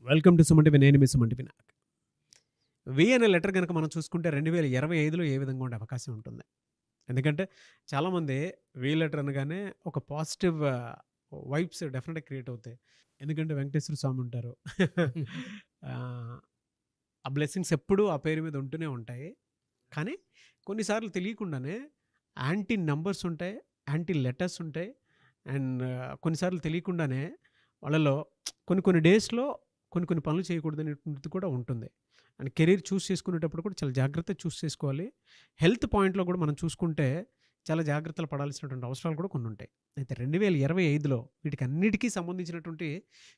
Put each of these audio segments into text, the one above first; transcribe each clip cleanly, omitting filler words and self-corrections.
Welcome to Suman TV. నేను మీ Suman TV. వి అనే letter కనుక మనం చూసుకుంటే 2025లో ఏ విధంగా ఉండే అవకాశం ఉంటుంది. ఎందుకంటే చాలామంది వి లెటర్ అనగానే ఒక పాజిటివ్ వైబ్స్ డెఫినెట్‌గా క్రియేట్ అవుతాయి. ఎందుకంటే వెంకటేశ్వర స్వామి ఉంటారు. ఆహ్, ఆ బ్లెస్సింగ్స్ ఎప్పుడూ ఆ పేరు మీద ఉంటూనే ఉంటాయి. కానీ కొన్నిసార్లు తెలియకుండానే యాంటీ నంబర్స్ ఉంటాయి. యాంటీ లెటర్స్ ఉంటాయి. అండ్ కొన్నిసార్లు తెలియకుండానే వాళ్ళలో కొన్ని కొన్ని డేస్‌లో కొన్ని కొన్ని పనులు చేయకూడదనేటువంటిది కూడా ఉంటుంది. అండ్ కెరీర్ చూస్ చేసుకునేటప్పుడు కూడా చాలా జాగ్రత్తగా చూస్ చేసుకోవాలి. హెల్త్ పాయింట్‌లో కూడా మనం చూసుకుంటే చాలా జాగ్రత్తలు పడాల్సినటువంటి అవసరాలు కూడా కొన్ని ఉంటాయి. అయితే 2025లో వీటికన్నిటికీ సంబంధించినటువంటి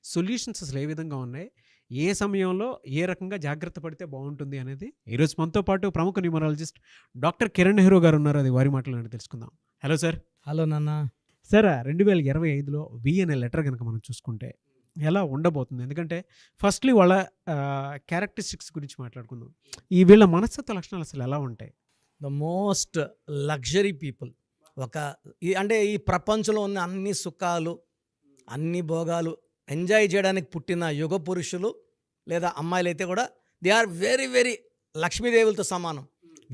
సొల్యూషన్స్ అసలు ఏ విధంగా ఉన్నాయి? ఏ సమయంలో ఏ రకంగా జాగ్రత్త పడితే బావుంటుంది అనేది ఈరోజు మనతో పాటు ప్రముఖ న్యూమరాలజిస్ట్ డాక్టర్ కిరణ్ నెహ్రూ గారు ఉన్నారు. అది వారి మాటల్లోనే తెలుసుకుందాం. Hello sir. హలో నాన్న. సార్ 2025లో వి అనే లెటర్ గనక మనం చూసుకుంటే ఎలా ఉండబోతుంది? ఎందుకంటే ఫస్ట్‌లీ వాళ్ళ క్యారెక్టరిస్టిక్స్ గురించి మాట్లాడుకుందాం. ఈ వీళ్ళ మనస్తత్వ లక్షణాలు అసలు ఎలా ఉంటాయి? The most luxury people. అంటే ఈ ప్రపంచంలో ఉన్న అన్ని సుఖాలు, అన్ని భోగాలు ఎంజాయ్ చేయడానికి పుట్టిన యుగ పురుషులు లేదా అమ్మాయిలైతే కూడా దే ఆర్ వెరీ వెరీ లక్ష్మీదేవులతో సమానం.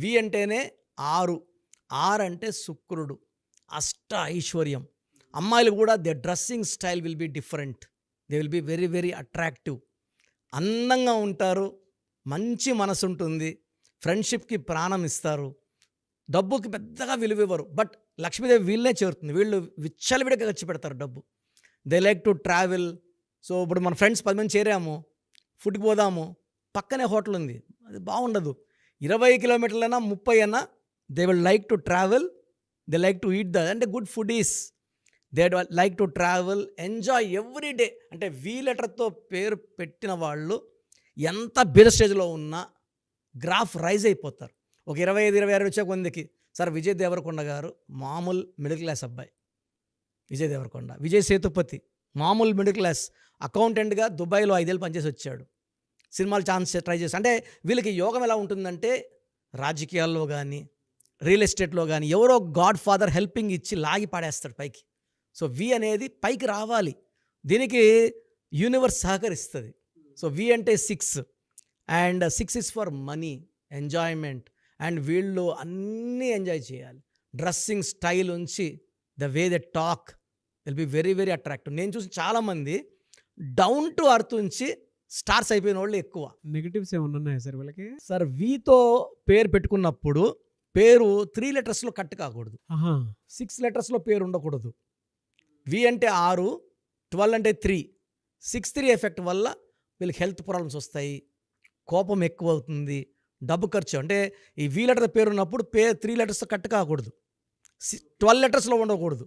వి అంటేనే 6. 6 అంటే శుక్రుడు, అష్ట ఐశ్వర్యం. అమ్మాయిలు కూడా the dressing style will be different. They will be very very attractive. అందంగా ఉంటారు, మంచి మనసు ఉంటుంది, ఫ్రెండ్షిప్కి ప్రాణం ఇస్తారు, డబ్బుకి పెద్దగా విలువ ఇవ్వరు. బట్ లక్ష్మీదేవి వీళ్ళనే చేరుతుంది. వీళ్ళు విచ్చలవిడిగా ఖర్చు పెడతారు డబ్బు. They like to travel. So ఇప్పుడు మన ఫ్రెండ్స్ 10 మంది చేరాము, ఫుడ్కి పోదాము, పక్కనే హోటల్ ఉంది, అది బాగుండదు. 20 కిలోమీటర్లైనా 30 అయినా they will like to travel. They like to eat అంటే good food is. They like to travel, enjoy every day. అంటే వి లెటర్తో పేరు పెట్టిన వాళ్ళు ఎంత బీద స్టేజ్లో ఉన్నా గ్రాఫ్ రైజ్ అయిపోతారు. ఒక 25, 26 వచ్చే కొందికి సార్ విజయ్ దేవరకొండ గారు మామూలు మిడిల్ క్లాస్ అబ్బాయి. విజయ్ దేవరకొండ, విజయ్ సేతుపతి మామూలు మిడిల్ క్లాస్ అకౌంటెంట్గా దుబాయ్లో 5 ఏళ్ళు పనిచేసి వచ్చాడు. సినిమాలు ఛాన్స్ ట్రై చేసి, అంటే వీళ్ళకి యోగం ఎలా ఉంటుందంటే రాజకీయాల్లో కానీ రియల్ ఎస్టేట్లో కానీ ఎవరో గాడ్ ఫాదర్ హెల్పింగ్ ఇచ్చి లాగి పాడేస్తాడు పైకి. సో వి అనేది పైకి రావాలి, దీనికి యూనివర్స్ సహకరిస్తుంది. సో వి అంటే 6 and 6 is for money, enjoyment. And వీళ్ళు అన్నీ ఎంజాయ్ చేయాలి. డ్రెస్సింగ్ స్టైల్ ఉంచి the way the talk will be very very attractive. నేను చూసి చాలామంది డౌన్ టు అర్త్ ఉంచి స్టార్స్ అయిపోయిన వాళ్ళు ఎక్కువ. నెగటివ్స్ ఏమన్నా ఉన్నాయా సార్ వీళ్ళకి? సార్ వీతో పేరు పెట్టుకున్నప్పుడు పేరు 3 లెటర్స్లో కట్ కాకూడదు, 6 లెటర్స్లో పేరు ఉండకూడదు. వి అంటే 6, 12 అంటే 3, 6-3 ఎఫెక్ట్ వల్ల వీళ్ళకి హెల్త్ ప్రాబ్లమ్స్ వస్తాయి, కోపం ఎక్కువ అవుతుంది, డబ్బు ఖర్చు. అంటే ఈ వి లెటర్ పేరు ఉన్నప్పుడు 3 లెటర్స్ కట్ కాకూడదు, 12 లెటర్స్లో ఉండకూడదు.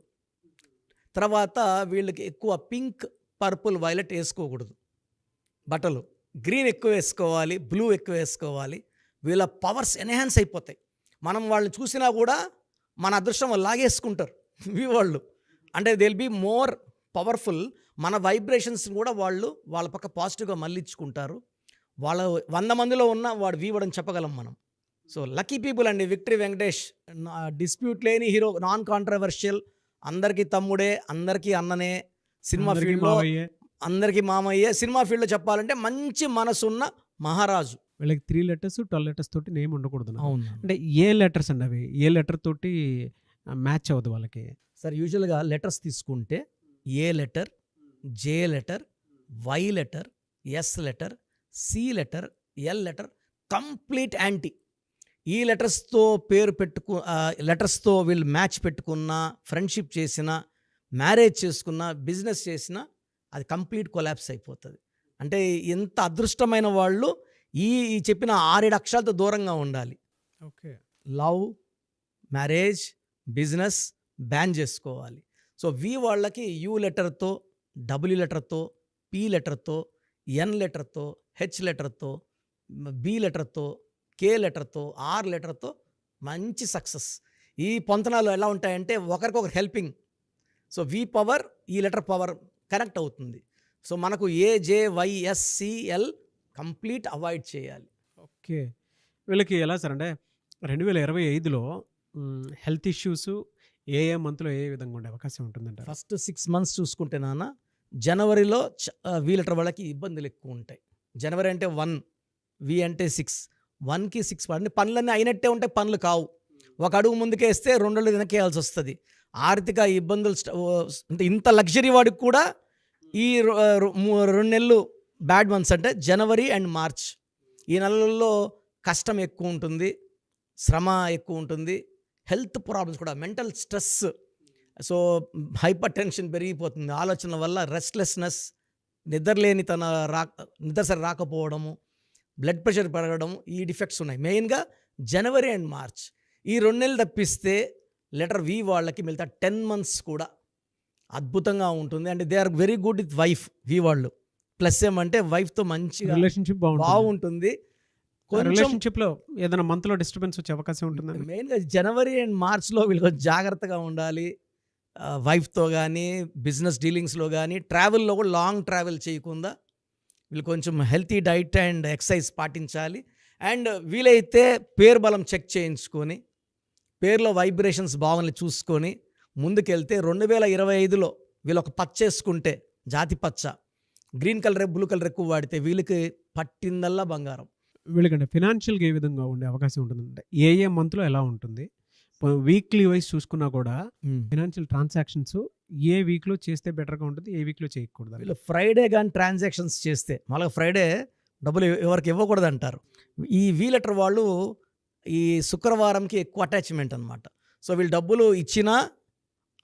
తర్వాత వీళ్ళకి ఎక్కువ పింక్, పర్పుల్, వైలెట్ వేసుకోకూడదు బట్టలు. గ్రీన్ ఎక్కువ వేసుకోవాలి, బ్లూ ఎక్కువ వేసుకోవాలి. వీళ్ళ పవర్స్ ఎన్హాన్స్ అయిపోతాయి. మనం వాళ్ళని చూసినా కూడా మన అదృష్టం వాళ్ళు లాగేసుకుంటారు వి వాళ్ళు. అంటే they will be more powerful. మన వైబ్రేషన్స్ కూడా వాళ్ళు వాళ్ళ పక్క పాజిటివ్గా మళ్ళించుకుంటారు. వాళ్ళ 100 మందిలో ఉన్న వాడు వీవడని చెప్పగలం మనం. సో లక్కీ పీపుల్ అండి. విక్టరీ వెంకటేష్ డిస్ప్యూట్ లేని హీరో, నాన్ కాంట్రవర్షియల్, అందరికీ తమ్ముడే, అందరికీ అన్ననే, సినిమా ఫీల్డ్లో అందరికీ మామయ్యే. సినిమా ఫీల్డ్లో చెప్పాలంటే మంచి మనసున్న మహారాజు. వీళ్ళకి 3 లెటర్స్, 12 లెటర్స్ తోటి నేమ్ ఉండకూడదు. అవును. అంటే ఏ లెటర్స్ అండి అవి? ఏ లెటర్ తోటి మ్యాచ్ అవ్వదు వాళ్ళకి? సార్ యూజువల్గా లెటర్స్ తీసుకుంటే A letter, J letter, Y letter, S letter, C letter, L letter complete anti. ఈ లెటర్స్తో పేరు లెటర్స్తో వీళ్ళు మ్యాచ్ పెట్టుకున్నా, ఫ్రెండ్షిప్ చేసినా, మ్యారేజ్ చేసుకున్నా, బిజినెస్ చేసినా అది కంప్లీట్ కొలాప్స్ అయిపోతుంది. అంటే ఎంత అదృష్టమైన వాళ్ళు ఈ చెప్పిన 6-7 అక్షరాలతో దూరంగా ఉండాలి. Okay. Love, marriage, business ban చేసుకోవాలి. సో వి వాళ్ళకి యూ లెటర్తో, డబ్ల్యూ లెటర్తో, పి లెటర్తో, ఎన్ లెటర్తో, హెచ్ లెటర్తో, బి లెటర్తో, కే లెటర్తో, ఆర్ లెటర్తో మంచి సక్సెస్. ఈ పొంతనాలు ఎలా ఉంటాయంటే ఒకరికొకరు హెల్పింగ్. సో వి పవర్ ఈ లెటర్ పవర్ కనెక్ట్ అవుతుంది. సో మనకు AJYSCL కంప్లీట్ అవాయిడ్ చేయాలి. ఓకే. వీళ్ళకి ఎలా సార్ అంటే 2025లో హెల్త్ ఇష్యూస్ ఏ మంత్లో ఏ విధంగా ఉండే అవకాశం ఉంటుందంట? ఫస్ట్ 6 మంత్స్ చూసుకుంటే నాన్న జనవరిలో వి లెటర్ వాళ్ళకి ఇబ్బందులు ఎక్కువ ఉంటాయి. జనవరి అంటే 1, వి అంటే 6, 1కి 6 పడండి. పనులన్నీ అయినట్టే ఉంటాయి, పనులు కావు. ఒక అడుగు ముందుకేస్తే 2 అడుగులు వెనకేయాల్సి వస్తుంది. ఆర్థిక ఇబ్బందులు అంటే ఇంత లగ్జరీ వాడికి కూడా ఈ 2 నెలలు బ్యాడ్ మంత్స్ అంటే జనవరి అండ్ మార్చ్. ఈ నెలల్లో కష్టం ఎక్కువ ఉంటుంది, శ్రమ ఎక్కువ ఉంటుంది, హెల్త్ ప్రాబ్లమ్స్ కూడా, mental stress, so hyper tension పెరిగిపోతుంది. ఆలోచనల వల్ల రెస్ట్లెస్నెస్, నిద్ర సరి రాకపోవడము, బ్లడ్ ప్రెషర్ పెరగడం, ఈ డిఫెక్ట్స్ ఉన్నాయి. మెయిన్గా జనవరి అండ్ మార్చ్ ఈ 2 నెలలు తప్పిస్తే లెటర్ వి వాళ్ళకి మిగతా 10 మంత్స్ కూడా అద్భుతంగా ఉంటుంది. And they are very good with wife. V వాళ్ళు ప్లస్ ఏమంటే వైఫ్తో మంచిగా రిలేషన్షిప్ బాగుంటుంది. కొంచెం రిలేషన్షిప్లో ఏదైనా మంత్లో డిస్టర్బెన్స్ వచ్చే అవకాశం ఉంటుందండి. మెయిన్గా జనవరి అండ్ మార్చ్లో వీళ్ళు కొంచెం జాగ్రత్తగా ఉండాలి. వైఫ్తో కానీ, బిజినెస్ డీలింగ్స్లో కానీ, ట్రావెల్లో కూడా లాంగ్ ట్రావెల్ చేయకుండా వీళ్ళు కొంచెం హెల్తీ డైట్ అండ్ ఎక్సర్సైజ్ పాటించాలి. అండ్ వీలైతే పేరు బలం చెక్ చేయించుకొని, పేరులో వైబ్రేషన్స్ బాగుంది చూసుకొని ముందుకెళ్తే 2025లో వీళ్ళు ఒక పచ్చ వేసుకుంటే, జాతి పచ్చ, గ్రీన్ కలర్ బ్లూ కలర్ ఎక్కువ వాడితే వీళ్ళకి పట్టిందల్లా బంగారం. వీళ్ళకంటే ఫినాన్షియల్గా ఏ విధంగా ఉండే అవకాశం ఉంటుందంటే ఏ మంత్లో ఎలా ఉంటుంది, వీక్లీ వైజ్ చూసుకున్నా కూడా ఫినాన్షియల్ ట్రాన్సాక్షన్స్ ఏ వీక్లో చేస్తే బెటర్గా ఉంటుంది, ఏ వీక్లో చేయకూడదు. వీళ్ళు ఫ్రైడే కానీ ట్రాన్సాక్షన్స్ చేస్తే, మళ్ళీ ఫ్రైడే డబ్బులు ఎవరికి ఇవ్వకూడదు అంటారు. ఈ వి లెటర్ వాళ్ళు ఈ శుక్రవారంకి ఎక్కువ అటాచ్మెంట్ అనమాట. సో వీళ్ళు డబ్బులు ఇచ్చినా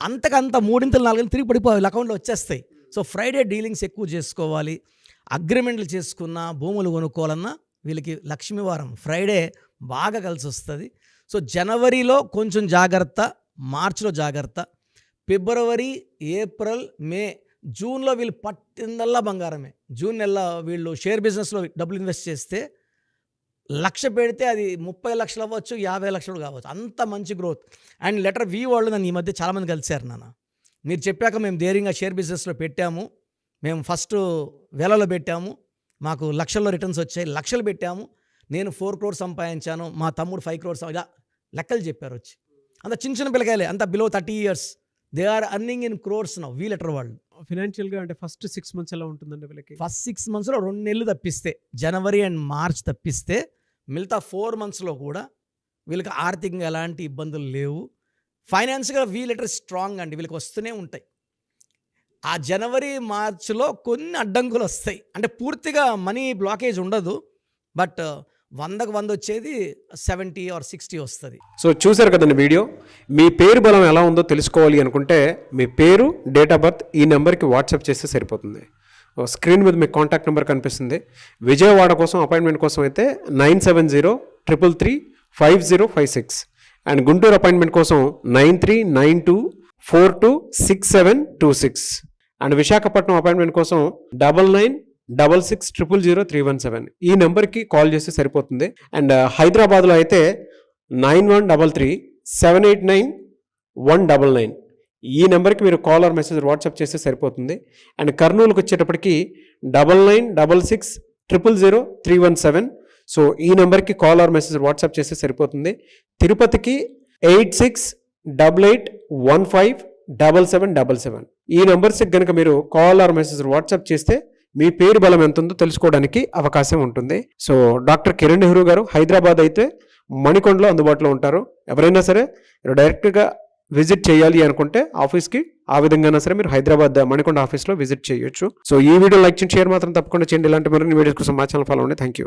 అంతకంత 3 4 తిరిగి పడిపోయి వీళ్ళ అకౌంట్లో వచ్చేస్తాయి. సో ఫ్రైడే డీలింగ్స్ ఎక్కువ చేసుకోవాలి. అగ్రిమెంట్లు చేసుకున్న, భూములు కొనుక్కోవాలన్నా వీళ్ళకి లక్ష్మీవారం ఫ్రైడే బాగా కలిసి వస్తుంది. సో జనవరిలో కొంచెం జాగ్రత్త, మార్చిలో జాగ్రత్త, ఫిబ్రవరి, ఏప్రిల్, మే, జూన్లో వీళ్ళు పట్టిందల్లా బంగారమే. జూన్ నెల వీళ్ళు షేర్ బిజినెస్లో డబ్బులు ఇన్వెస్ట్ చేస్తే 1,00,000 పెడితే అది 30 లక్షలు అవ్వచ్చు, 50 లక్షలు కావచ్చు, అంత మంచి గ్రోత్. అండ్ లెటర్ వి వాళ్ళు నన్ను ఈ మధ్య చాలామంది కలిశారు. మీరు చెప్పాక మేము ధైర్యంగా షేర్ బిజినెస్లో పెట్టాము, మేము ఫస్ట్ వేలలో పెట్టాము, మాకు లక్షల్లో రిటర్న్స్ వచ్చాయి, లక్షలు పెట్టాము, నేను 4 crores సంపాదించాను, మా తమ్ముడు 5 crores, ఇలా లెక్కలు చెప్పారు వచ్చి. అంత చిన్న చిన్న పిల్లకాయలే, అంత below 30 years, they are earning in crores now we later వాళ్ళు. ఫినాన్షియల్గా అంటే ఫస్ట్ 6 months ఎలా ఉంటుందండి వీళ్ళకి? ఫస్ట్ 6 monthsలో 2 నెలలు తప్పిస్తే, జనవరి అండ్ మార్చ్ తప్పిస్తే మిగతా 4 monthsలో కూడా వీళ్ళకి ఆర్థికంగా ఎలాంటి ఇబ్బందులు లేవు. ఫైనాన్స్గా వి లెటర్ స్ట్రాంగ్ అండి, వీళ్ళకి వస్తూనే ఉంటాయి. ఆ జనవరి మార్చ్లో కొన్ని అడ్డంకులు వస్తాయి, అంటే పూర్తిగా మనీ బ్లాకేజ్ ఉండదు, బట్ 100కు 100 వచ్చేది 70 or 60 వస్తుంది. సో చూసారు కదండి వీడియో. మీ పేరు బలం ఎలా ఉందో తెలుసుకోవాలి అనుకుంటే మీ పేరు, డేట్ ఆఫ్ బర్త్ ఈ నెంబర్కి వాట్సాప్ చేస్తే సరిపోతుంది. స్క్రీన్ మీద మీకు కాంటాక్ట్ నెంబర్ కనిపిస్తుంది. విజయవాడ కోసం అపాయింట్మెంట్ కోసం అయితే 9703335056 అండ్ గుంటూరు అపాయింట్మెంట్ కోసం 9392426726 అండ్ విశాఖపట్నం అపాయింట్మెంట్ కోసం 9966000317 ఈ నెంబర్కి కాల్ చేస్తే సరిపోతుంది. అండ్ హైదరాబాద్లో అయితే 9133789199 ఈ నెంబర్కి మీరు కాల్ ఆర్ మెసేజ్ వాట్సాప్ చేస్తే సరిపోతుంది. అండ్ కర్నూలుకి వచ్చేటప్పటికి 9966000317 సో ఈ నెంబర్కి కాల్ ఆర్ మెసేజ్ వాట్సాప్ చేస్తే సరిపోతుంది. తిరుపతికి 8688157777 ఈ నెంబర్స్కి కనుక మీరు కాల్ ఆర్ మెసేజ్ వాట్సాప్ చేస్తే మీ పేరు బలం ఎంత ఉందో తెలుసుకోవడానికి అవకాశం ఉంటుంది. సో డాక్టర్ కిరణ్ నెహ్రూ గారు హైదరాబాద్ అయితే మణికొండలో అందుబాటులో ఉంటారు. ఎవరైనా సరే డైరెక్ట్గా విజిట్ చేయాలి అనుకుంటే ఆఫీస్కి ఆ విధంగా సరే మీరు హైదరాబాద్ మణికొండ ఆఫీస్లో విజిట్ చేయొచ్చు. సో ఈ వీడియో లైక్ చేయండి, షేర్ మాత్రం తప్పకుండా చేయండి. ఇలాంటి మరిన్ని వీడియోస్ కోసం మా ఛానల్ ఫాలో అవ్వండి. Thank you.